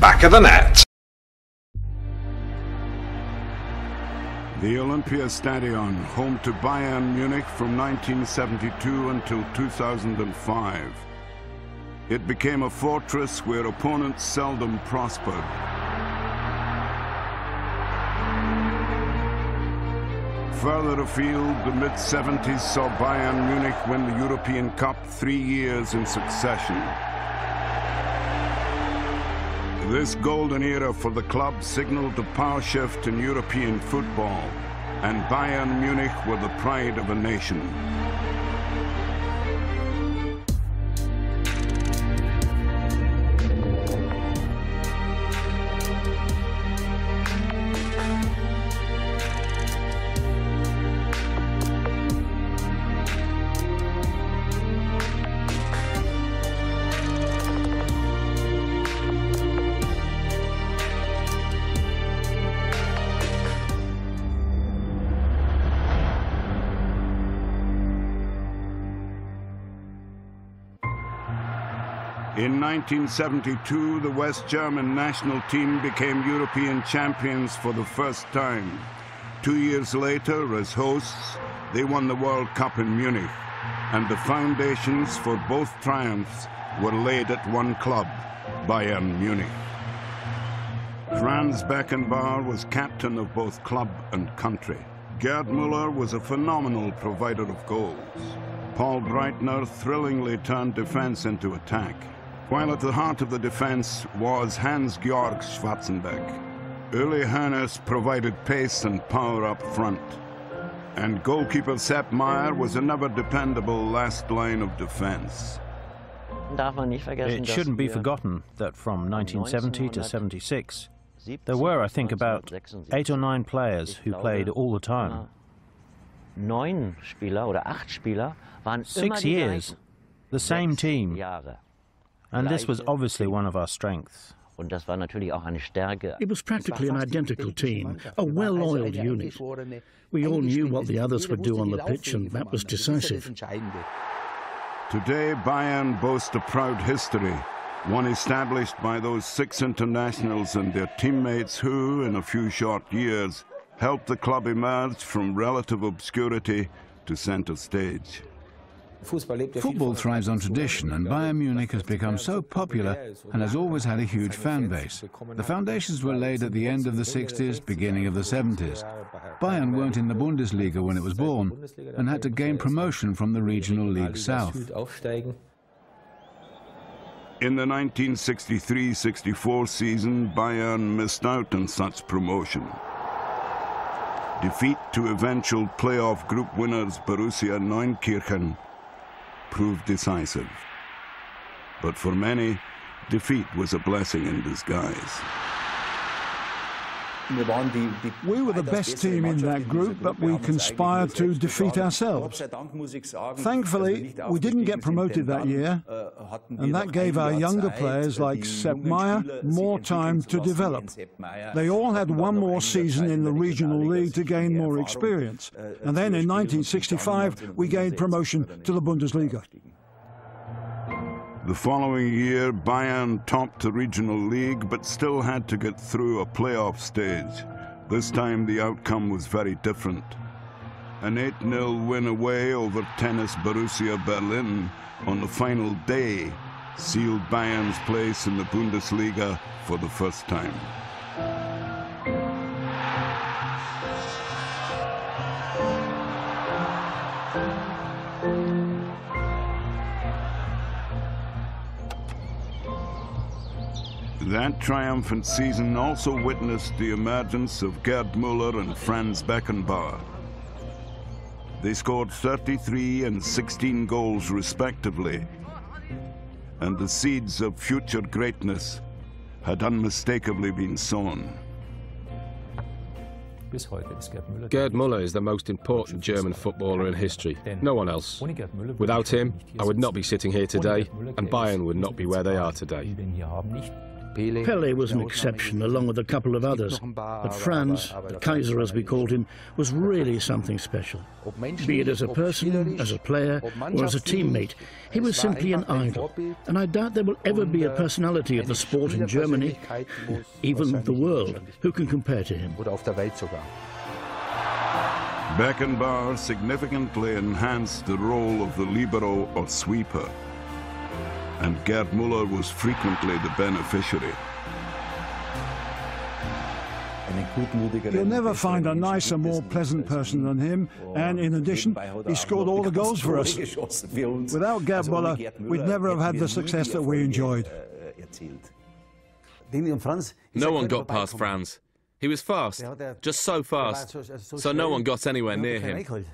back of the net. The Olympiastadion, home to Bayern Munich from 1972 until 2005. It became a fortress where opponents seldom prospered. Further afield, the mid-70s saw Bayern Munich win the European Cup 3 years in succession. This golden era for the club signaled the power shift in European football, and Bayern Munich were the pride of a nation. In 1972, the West German national team became European champions for the first time. 2 years later, as hosts, they won the World Cup in Munich, and the foundations for both triumphs were laid at one club, Bayern Munich. Franz Beckenbauer was captain of both club and country. Gerd Müller was a phenomenal provider of goals. Paul Breitner thrillingly turned defense into attack, while at the heart of the defense was Hans-Georg Schwarzenberg. Uli Hoeneß provided pace and power up front, and goalkeeper Sepp Maier was another dependable last line of defense. It shouldn't be forgotten that from 1970 to 76, there were, I think, about 8 or 9 players who played all the time. 6 years, the same team. And this was obviously one of our strengths. It was practically an identical team, a well-oiled unit. We all knew what the others would do on the pitch, and that was decisive. Today, Bayern boasts a proud history, one established by those 6 internationals and their teammates who, in a few short years, helped the club emerge from relative obscurity to centre stage. Football thrives on tradition, and Bayern Munich has become so popular and has always had a huge fan base. The foundations were laid at the end of the 60s, beginning of the 70s. Bayern weren't in the Bundesliga when it was born and had to gain promotion from the Regional League South. In the 1963-64 season, Bayern missed out on such promotion. Defeat to eventual playoff group winners Borussia Neunkirchen proved decisive. But for many, defeat was a blessing in disguise. We were the best team in that group, but we conspired to defeat ourselves. Thankfully, we didn't get promoted that year, and that gave our younger players like Sepp Maier more time to develop. They all had one more season in the Regional League to gain more experience, and then in 1965 we gained promotion to the Bundesliga. The following year, Bayern topped the Regional League, but still had to get through a playoff stage. This time the outcome was very different. An 8-0 win away over tennis Borussia Berlin on the final day sealed Bayern's place in the Bundesliga for the first time. That triumphant season also witnessed the emergence of Gerd Müller and Franz Beckenbauer. They scored 33 and 16 goals respectively, and the seeds of future greatness had unmistakably been sown. Gerd Müller is the most important German footballer in history. No one else. Without him, I would not be sitting here today, and Bayern would not be where they are today. Pele was an exception, along with a couple of others, but Franz, the Kaiser as we called him, was really something special. Be it as a person, as a player, or as a teammate, he was simply an idol, and I doubt there will ever be a personality of the sport in Germany, even the world, who can compare to him. Beckenbauer significantly enhanced the role of the libero or sweeper, and Gerd Müller was frequently the beneficiary. You'll never find a nicer, more pleasant person than him, and in addition, he scored all the goals for us. Without Gerd Müller, we'd never have had the success that we enjoyed. No one got past Franz. He was fast, just so fast, so no one got anywhere near him.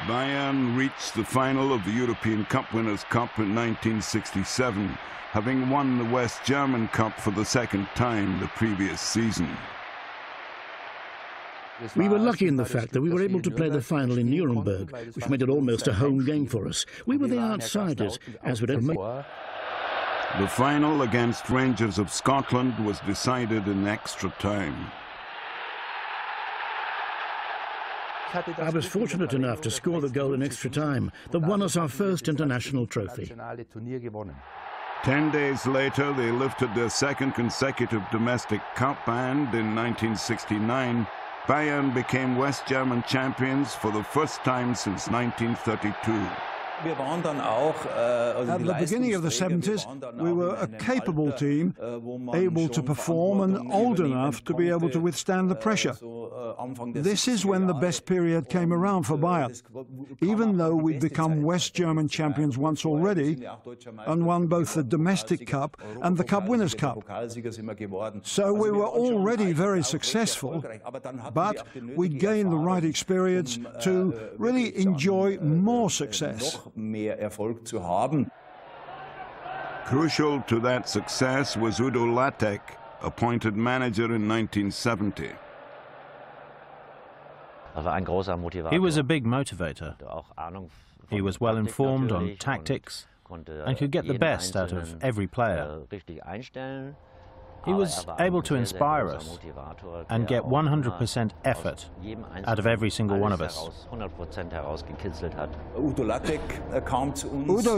Bayern reached the final of the European Cup Winners' Cup in 1967, having won the West German Cup for the second time the previous season. We were lucky in the fact that we were able to play the final in Nuremberg, which made it almost a home game for us. We were the outsiders, as would ever. The final against Rangers of Scotland was decided in extra time. I was fortunate enough to score the goal in extra time that won us our first international trophy. 10 days later, they lifted their second consecutive domestic cup, and in 1969, Bayern became West German champions for the first time since 1932. At the beginning of the 70s, we were a capable team, able to perform and old enough to be able to withstand the pressure. This is when the best period came around for Bayern, even though we'd become West German champions once already and won both the domestic cup and the Cup Winners' Cup. So we were already very successful, but we'd gained the right experience to really enjoy more success. Crucial to that success was Udo Lattek, appointed manager in 1970. He was a big motivator. He was well informed on tactics and could get the best out of every player. He was able to inspire us and get 100% effort out of every single one of us. Udo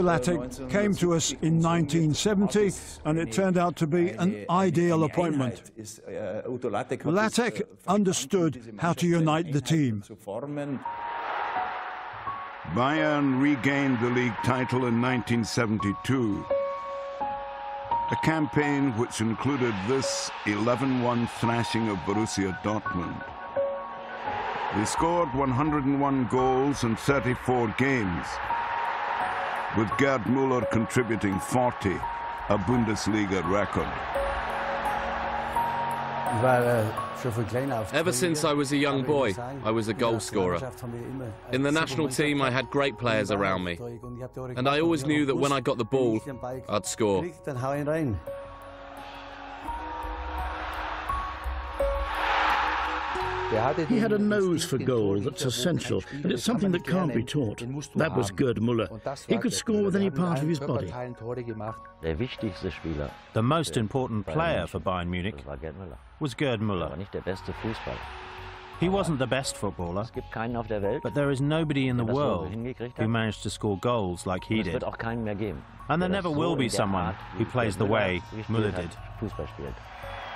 Lattek came to us in 1970, and it turned out to be an ideal appointment. Lattek understood how to unite the team. Bayern regained the league title in 1972. A campaign which included this 11-1 thrashing of Borussia Dortmund. They scored 101 goals in 34 games, with Gerd Müller contributing 40, a Bundesliga record. Ever since I was a young boy, I was a goal scorer. In the national team, I had great players around me, and I always knew that when I got the ball, I'd score. He had a nose for goal that's essential, and it's something that can't be taught. That was Gerd Müller. He could score with any part of his body. The most important player for Bayern Munich was Gerd Müller. He wasn't the best footballer, but there is nobody in the world who managed to score goals like he did. And there never will be someone who plays the way Müller did.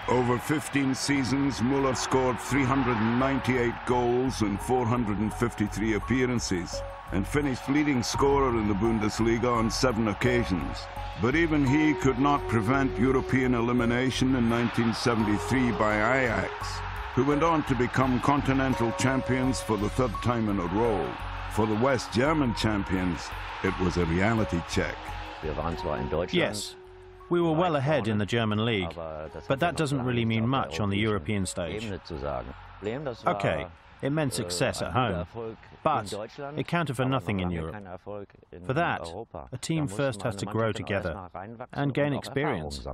Over 15 seasons, Müller scored 398 goals in 453 appearances and finished leading scorer in the Bundesliga on 7 occasions. But even he could not prevent European elimination in 1973 by Ajax, who went on to become continental champions for the 3rd time in a row. For the West German champions, it was a reality check. Yes. We were well ahead in the German league, but that doesn't really mean much on the European stage. Okay, it meant success at home, but it counted for nothing in Europe. For that, a team first has to grow together and gain experience.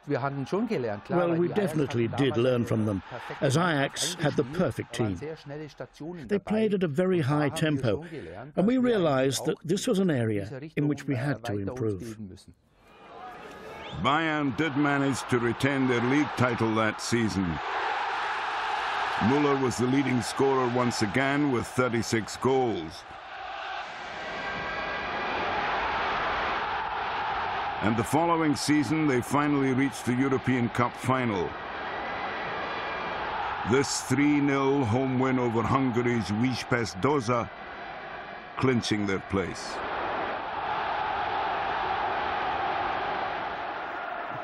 Well, we definitely did learn from them, as Ajax had the perfect team. They played at a very high tempo, and we realized that this was an area in which we had to improve. Bayern did manage to retain their league title that season. Müller was the leading scorer once again with 36 goals. And the following season, they finally reached the European Cup final. This 3-0 home win over Hungary's Újpest Dózsa, clinching their place.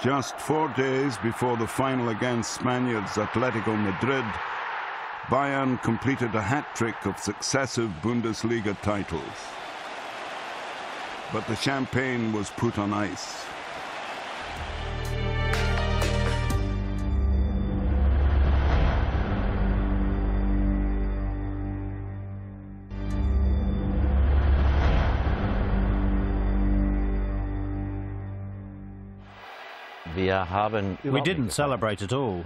Just 4 days before the final against Spaniards Atletico Madrid, Bayern completed a hat-trick of successive Bundesliga titles. But the champagne was put on ice. We didn't celebrate at all.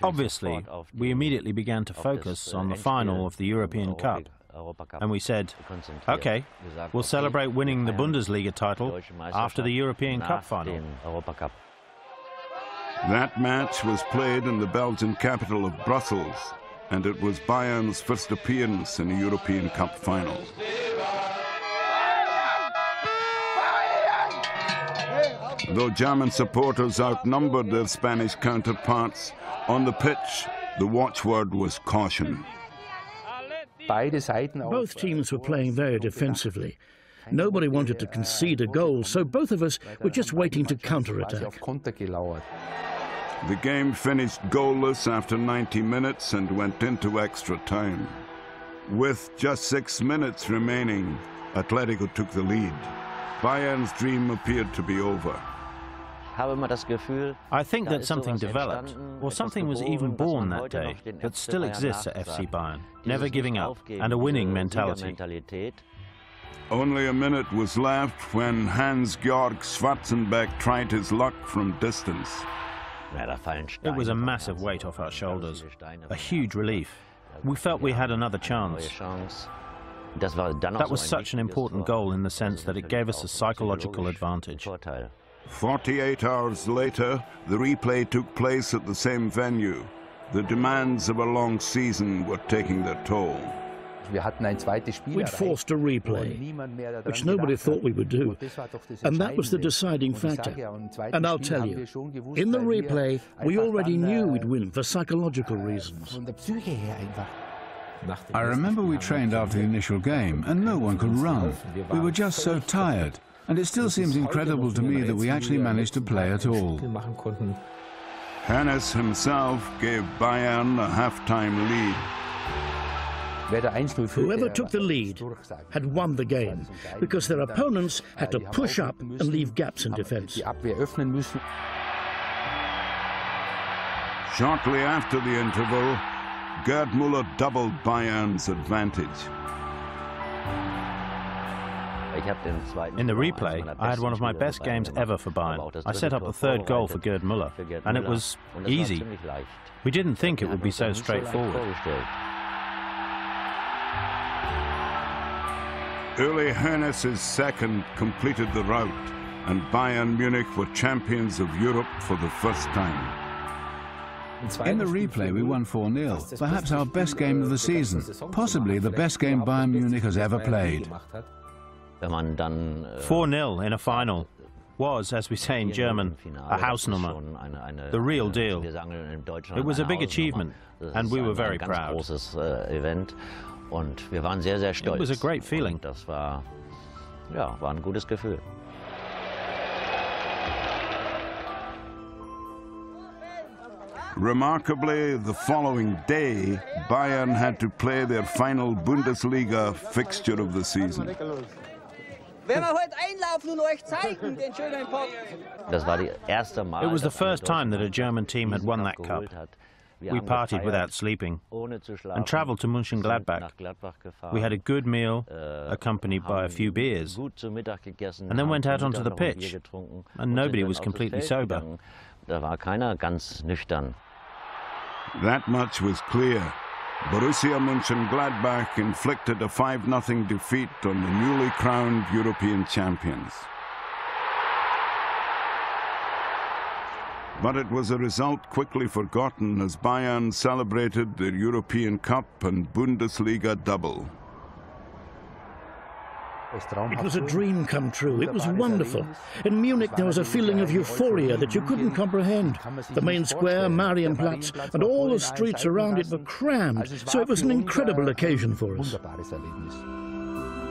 Obviously, we immediately began to focus on the final of the European Cup. And we said, okay, we'll celebrate winning the Bundesliga title after the European Cup final. That match was played in the Belgian capital of Brussels, and it was Bayern's first appearance in a European Cup final. Though German supporters outnumbered their Spanish counterparts, on the pitch, the watchword was caution. Both teams were playing very defensively. Nobody wanted to concede a goal, so both of us were just waiting to counter-attack. The game finished goalless after 90 minutes and went into extra time. With just 6 minutes remaining, Atletico took the lead. Bayern's dream appeared to be over. I think that something developed, or something was even born that day, that still exists at FC Bayern. Never giving up, and a winning mentality. Only a minute was left when Hans-Georg Schwarzenbeck tried his luck from distance. It was a massive weight off our shoulders, a huge relief. We felt we had another chance. That was such an important goal in the sense that it gave us a psychological advantage. 48 hours later, the replay took place at the same venue. The demands of a long season were taking their toll. We'd forced a replay, which nobody thought we would do, and that was the deciding factor. And I'll tell you, in the replay, we already knew we'd win for psychological reasons. I remember we trained after the initial game, and no one could run. We were just so tired. And it still seems incredible to me that we actually managed to play at all. Hannes himself gave Bayern a half-time lead. Whoever took the lead had won the game, because their opponents had to push up and leave gaps in defense. Shortly after the interval, Gerd Müller doubled Bayern's advantage. In the replay, I had one of my best games ever for Bayern. I set up the third goal for Gerd Müller, and it was easy. We didn't think it would be so straightforward. Uli Hoeneß's second completed the rout, and Bayern Munich were champions of Europe for the first time. In the replay, we won 4-0, perhaps our best game of the season, possibly the best game Bayern Munich has ever played. 4-0 in a final was, as we say in German, a Hausnummer, the real deal. It was a big achievement, and we were very proud. It was a great feeling. Remarkably, the following day, Bayern had to play their final Bundesliga fixture of the season. It was the first time that a German team had won that cup. We partied without sleeping and travelled to Mönchengladbach. We had a good meal, accompanied by a few beers, and then went out onto the pitch, and nobody was completely sober. That much was clear. Borussia Mönchengladbach inflicted a 5-0 defeat on the newly crowned European champions. But it was a result quickly forgotten as Bayern celebrated their European Cup and Bundesliga double. It was a dream come true. It was wonderful. In Munich, there was a feeling of euphoria that you couldn't comprehend. The main square, Marienplatz, and all the streets around it were crammed, so it was an incredible occasion for us.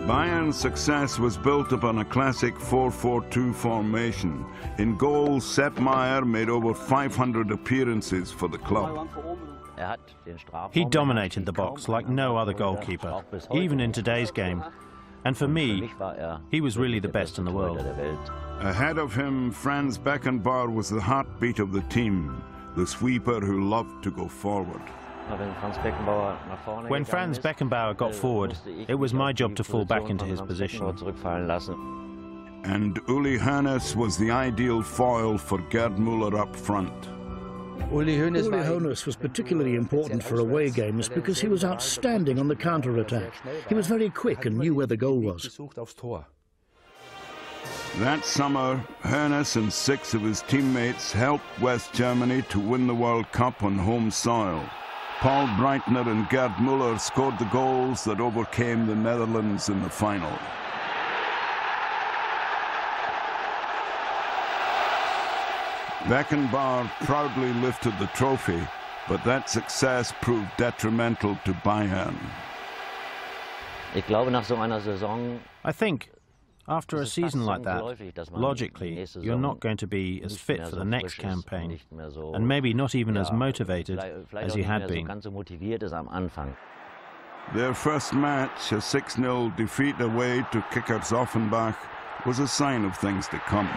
Bayern's success was built upon a classic 4-4-2 formation. In goal, Sepp Maier made over 500 appearances for the club. He dominated the box like no other goalkeeper, even in today's game. And for me, he was really the best in the world. Ahead of him, Franz Beckenbauer was the heartbeat of the team, the sweeper who loved to go forward. When Franz Beckenbauer got forward, it was my job to fall back into his position. And Uli Hoeneß was the ideal foil for Gerd Müller up front. Uli Hoeneß was particularly important for away games because he was outstanding on the counter-attack. He was very quick and knew where the goal was. That summer, Hoeneß and 6 of his teammates helped West Germany to win the World Cup on home soil. Paul Breitner and Gerd Müller scored the goals that overcame the Netherlands in the final. Beckenbauer proudly lifted the trophy, but that success proved detrimental to Bayern. I think, after a season like that, logically, you're not going to be as fit for the next campaign, and maybe not even as motivated as you had been. Their first match, a 6-0 defeat away to Kickers Offenbach, was a sign of things to come.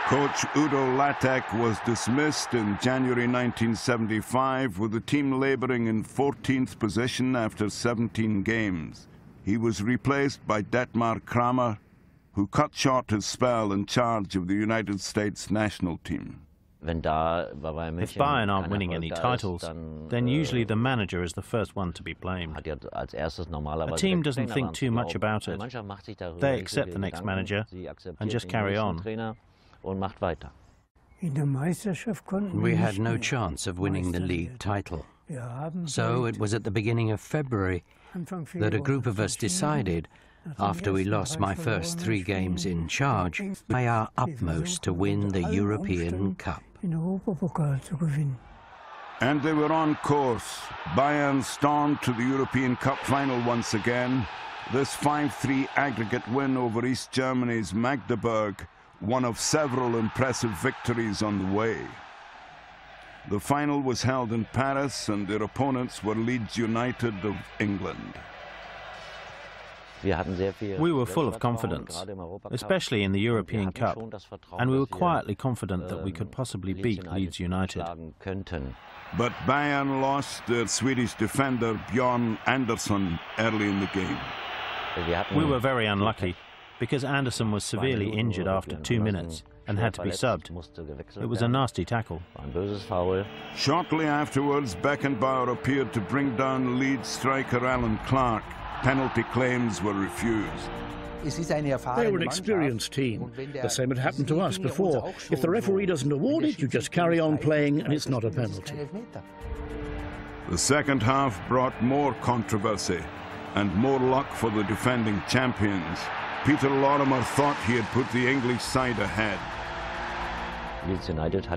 Coach Udo Lattek was dismissed in January 1975 with the team labouring in 14th position after 17 games. He was replaced by Detmar Kramer, who cut short his spell in charge of the United States national team. If Bayern aren't winning any titles, then usually the manager is the first one to be blamed. A team doesn't think too much about it. They accept the next manager and just carry on. We had no chance of winning the league title. So it was at the beginning of February that a group of us decided, after we lost my first 3 games in charge, to try our utmost to win the European Cup. And they were on course. Bayern stormed to the European Cup final once again. This 5-3 aggregate win over East Germany's Magdeburg, one of several impressive victories on the way. The final was held in Paris, and their opponents were Leeds United of England. We were full of confidence, especially in the European Cup, and we were quietly confident that we could possibly beat Leeds United. But Bayern lost their Swedish defender Björn Andersson early in the game. We were very unlucky, because Andersson was severely injured after 2 minutes and had to be subbed. It was a nasty tackle. Shortly afterwards, Beckenbauer appeared to bring down Leeds striker Alan Clark. Penalty claims were refused. They were an experienced team. The same had happened to us before. If the referee doesn't award it, you just carry on playing and it's not a penalty. The second half brought more controversy and more luck for the defending champions. Peter Lorimer thought he had put the English side ahead.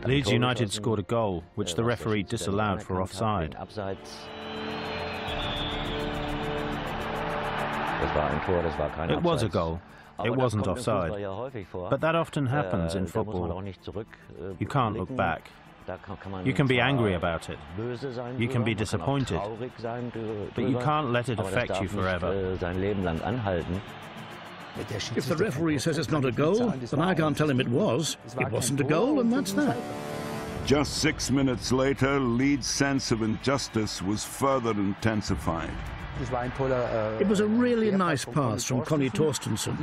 Leeds United scored a goal, which the referee disallowed for offside. It was a goal. It wasn't offside. But that often happens in football. You can't look back. You can be angry about it. You can be disappointed. But you can't let it affect you forever. If the referee says it's not a goal, then I can't tell him it was. It wasn't a goal, and that's that. Just 6 minutes later, Leeds' sense of injustice was further intensified. It was a really nice pass from Conny Torstensson,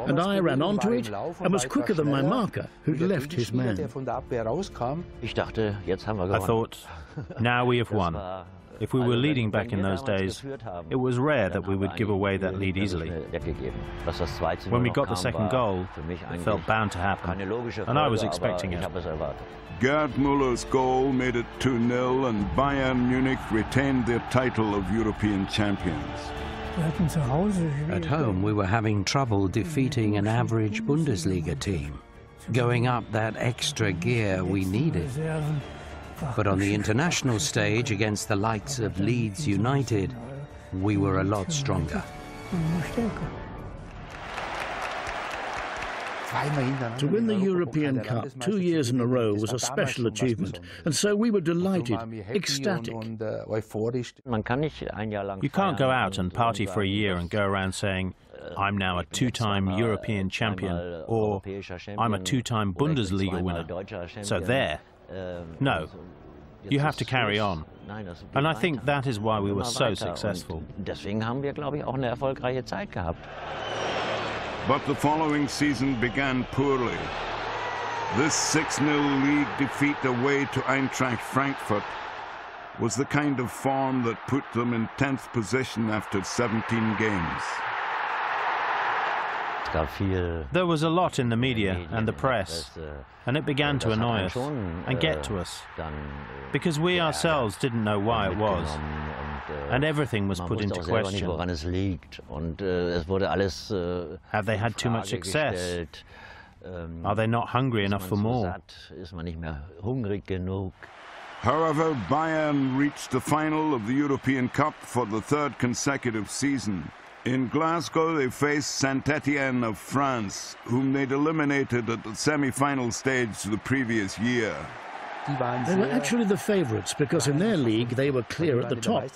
and I ran onto it and was quicker than my marker, who'd left his man. I thought, now we have won. If we were leading back in those days, it was rare that we would give away that lead easily. When we got the second goal, it felt bound to happen, and I was expecting it. Gerd Müller's goal made it 2-0, and Bayern Munich retained their title of European champions. At home, we were having trouble defeating an average Bundesliga team, going up that extra gear we needed. But on the international stage, against the likes of Leeds United, we were a lot stronger. To win the European Cup 2 years in a row was a special achievement, and so we were delighted, ecstatic. You can't go out and party for a year and go around saying, I'm now a two-time European champion, or I'm a two-time Bundesliga winner. So there. No. You have to carry on. And I think that is why we were so successful. But the following season began poorly. This 6-0 league defeat away to Eintracht Frankfurt was the kind of form that put them in 10th position after 17 games. There was a lot in the media and the press, and it began to annoy us and get to us, because we ourselves didn't know why it was, and everything was put into question. Have they had too much success? Are they not hungry enough for more? However, Bayern reached the final of the European Cup for the 3rd consecutive season. In Glasgow, they faced Saint-Étienne of France, whom they'd eliminated at the semi-final stage the previous year. They were actually the favourites because in their league they were clear at the top,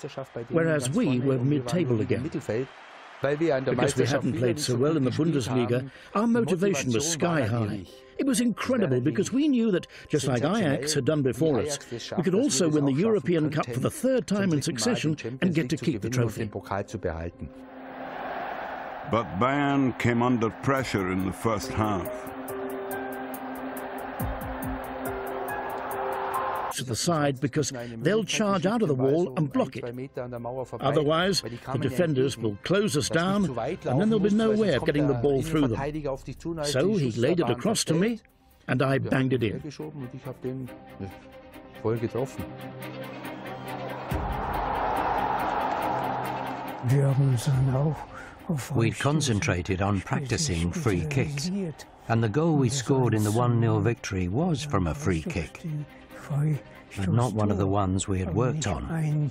whereas we were mid-table again. Because we hadn't played so well in the Bundesliga, our motivation was sky high. It was incredible because we knew that, just like Ajax had done before us, we could also win the European Cup for the 3rd time in succession and get to keep the trophy. But Bayern came under pressure in the first half. To the side because they'll charge out of the wall and block it. Otherwise, the defenders will close us down and then there'll be no way of getting the ball through them. So he laid it across to me and I banged it in. We'd concentrated on practicing free kicks, and the goal we scored in the 1-0 victory was from a free kick, but not one of the ones we had worked on.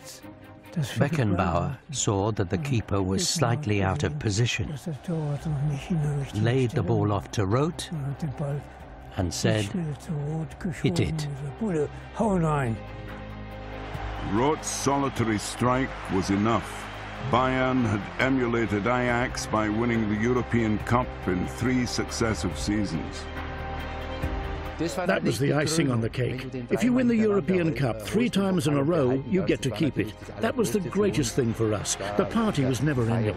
Beckenbauer saw that the keeper was slightly out of position, laid the ball off to Roth, and said, "Hit it." Roth's solitary strike was enough. Bayern had emulated Ajax by winning the European Cup in 3 successive seasons. That was the icing on the cake. If you win the European Cup 3 times in a row, you get to keep it. That was the greatest thing for us. The party was never ending.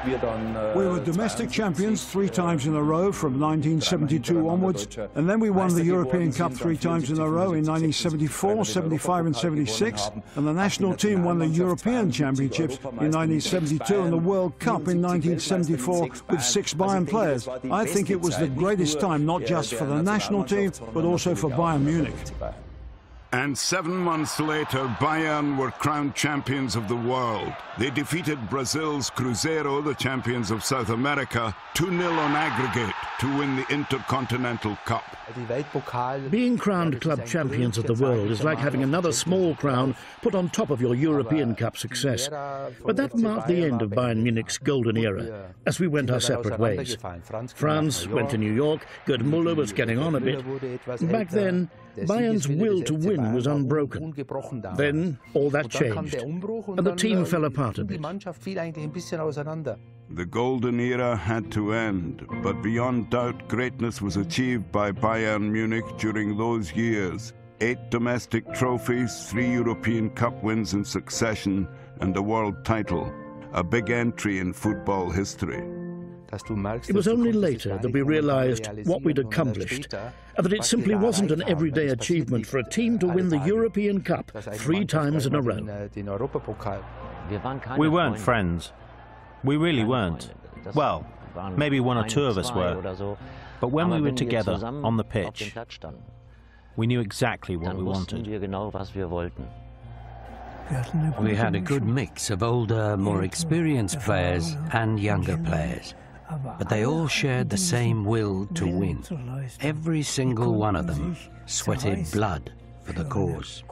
We were domestic champions 3 times in a row from 1972 onwards, and then we won the European Cup 3 times in a row in 1974, 75 and 76, and the national team won the European Championships in 1972 and the World Cup in 1974 with 6 Bayern players. I think it was the greatest time, not just for the national team, but also for Bayern Munich. And 7 months later, Bayern were crowned champions of the world. They defeated Brazil's Cruzeiro, the champions of South America, 2-0 on aggregate to win the Intercontinental Cup. Being crowned club champions of the world is like having another small crown put on top of your European Cup success. But that marked the end of Bayern Munich's golden era, as we went our separate ways. Franz went to New York, Gerd Müller was getting on a bit. Back then, Bayern's will to win was unbroken. Then all that changed, and the team fell apart a bit. The golden era had to end, but beyond doubt greatness was achieved by Bayern Munich during those years. 8 domestic trophies, 3 European Cup wins in succession, and a world title. A big entry in football history. It was only later that we realised what we'd accomplished, and that it simply wasn't an everyday achievement for a team to win the European Cup 3 times in a row. We weren't friends. We really weren't. Well, maybe 1 or 2 of us were. But when we were together on the pitch, we knew exactly what we wanted. We had a good mix of older, more experienced players and younger players. But they all shared the same will to win. Every single one of them sweated blood for the cause.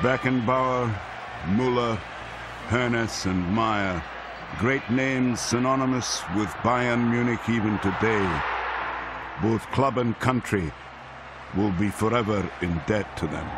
Beckenbauer, Müller, Hoeneß and Meyer, great names synonymous with Bayern Munich even today. Both club and country will be forever in debt to them.